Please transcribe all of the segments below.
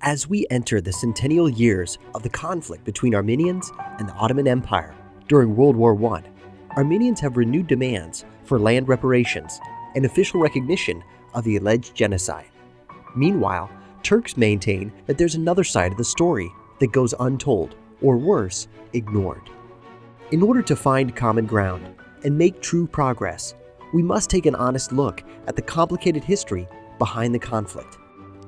As we enter the centennial years of the conflict between Armenians and the Ottoman Empire during World War I, Armenians have renewed demands for land reparations and official recognition of the alleged genocide. Meanwhile, Turks maintain that there's another side of the story that goes untold, or worse, ignored. In order to find common ground and make true progress, we must take an honest look at the complicated history behind the conflict.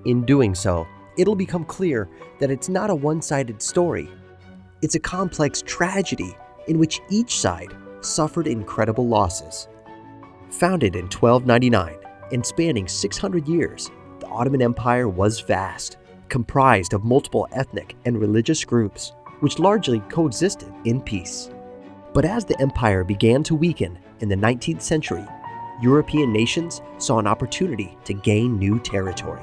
In doing so, it'll become clear that it's not a one-sided story. It's a complex tragedy in which each side suffered incredible losses. Founded in 1299 and spanning 600 years, the Ottoman Empire was vast, comprised of multiple ethnic and religious groups, which largely coexisted in peace. But as the empire began to weaken in the 19th century, European nations saw an opportunity to gain new territory.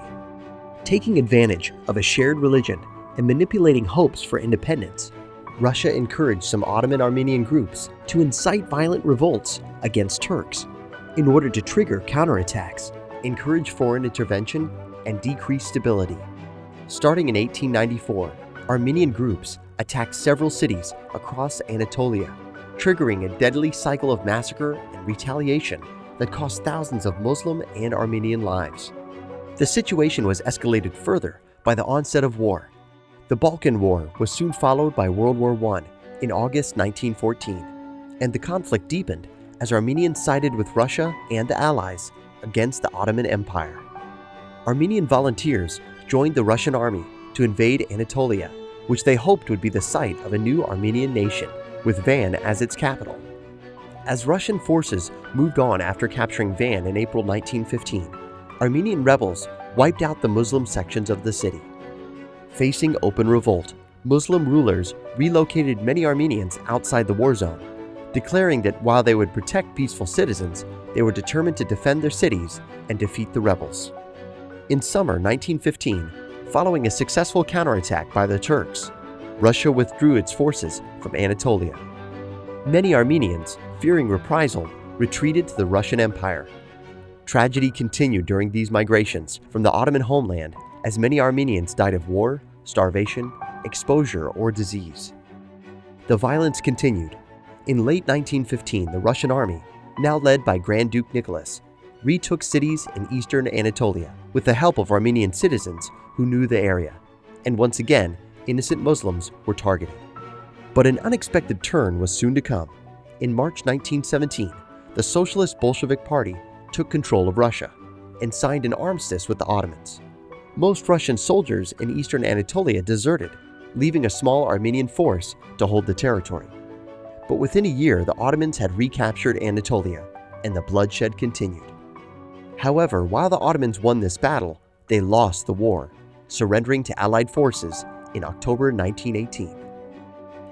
Taking advantage of a shared religion and manipulating hopes for independence, Russia encouraged some Ottoman Armenian groups to incite violent revolts against Turks in order to trigger counterattacks, encourage foreign intervention, and decrease stability. Starting in 1894, Armenian groups attacked several cities across Anatolia, triggering a deadly cycle of massacre and retaliation that cost thousands of Muslim and Armenian lives. The situation was escalated further by the onset of war. The Balkan War was soon followed by World War I in August 1914, and the conflict deepened as Armenians sided with Russia and the Allies against the Ottoman Empire. Armenian volunteers joined the Russian army to invade Anatolia, which they hoped would be the site of a new Armenian nation, with Van as its capital. As Russian forces moved on after capturing Van in April 1915, Armenian rebels wiped out the Muslim sections of the city. Facing open revolt, Muslim rulers relocated many Armenians outside the war zone, declaring that while they would protect peaceful citizens, they were determined to defend their cities and defeat the rebels. In summer 1915, following a successful counterattack by the Turks, Russia withdrew its forces from Anatolia. Many Armenians, fearing reprisal, retreated to the Russian Empire. Tragedy continued during these migrations from the Ottoman homeland as many Armenians died of war, starvation, exposure, or disease. The violence continued. In late 1915, the Russian army, now led by Grand Duke Nicholas, retook cities in eastern Anatolia with the help of Armenian citizens who knew the area, and once again, innocent Muslims were targeted. But an unexpected turn was soon to come. In March 1917, the Socialist Bolshevik Party took control of Russia and signed an armistice with the Ottomans. Most Russian soldiers in eastern Anatolia deserted, leaving a small Armenian force to hold the territory. But within a year, the Ottomans had recaptured Anatolia, and the bloodshed continued. However, while the Ottomans won this battle, they lost the war, surrendering to Allied forces in October 1918.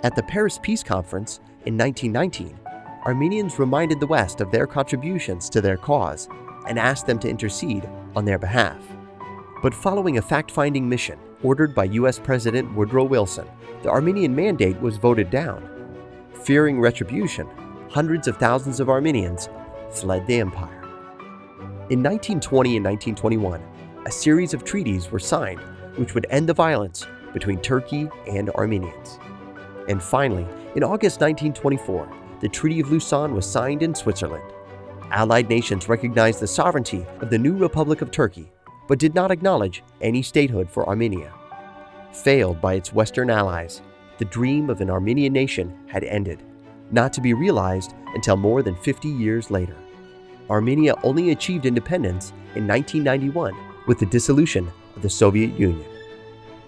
At the Paris Peace Conference in 1919, Armenians reminded the West of their contributions to their cause and asked them to intercede on their behalf. But following a fact-finding mission ordered by U.S. President Woodrow Wilson, the Armenian mandate was voted down. Fearing retribution, hundreds of thousands of Armenians fled the empire. In 1920 and 1921, a series of treaties were signed which would end the violence between Turkey and Armenians. And finally, in August 1924, the Treaty of Lausanne was signed in Switzerland. Allied nations recognized the sovereignty of the new Republic of Turkey, but did not acknowledge any statehood for Armenia. Failed by its Western allies, the dream of an Armenian nation had ended, not to be realized until more than 50 years later. Armenia only achieved independence in 1991 with the dissolution of the Soviet Union.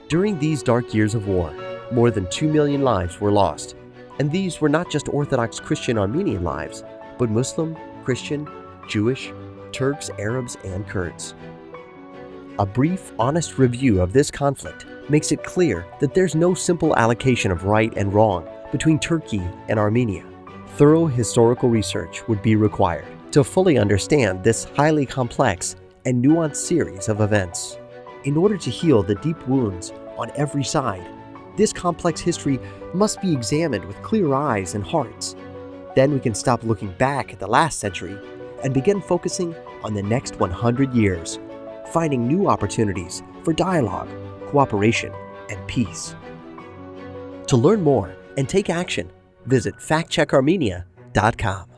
During these dark years of war, more than 2 million lives were lost, and these were not just Orthodox Christian Armenian lives, but Muslim, Christian, Jewish, Turks, Arabs, and Kurds. A brief, honest review of this conflict makes it clear that there's no simple allocation of right and wrong between Turkey and Armenia. Thorough historical research would be required to fully understand this highly complex and nuanced series of events. In order to heal the deep wounds on every side, this complex history must be examined with clear eyes and hearts. Then we can stop looking back at the last century and begin focusing on the next 100 years, finding new opportunities for dialogue, cooperation and peace. To learn more and take action, visit factcheckarmenia.com.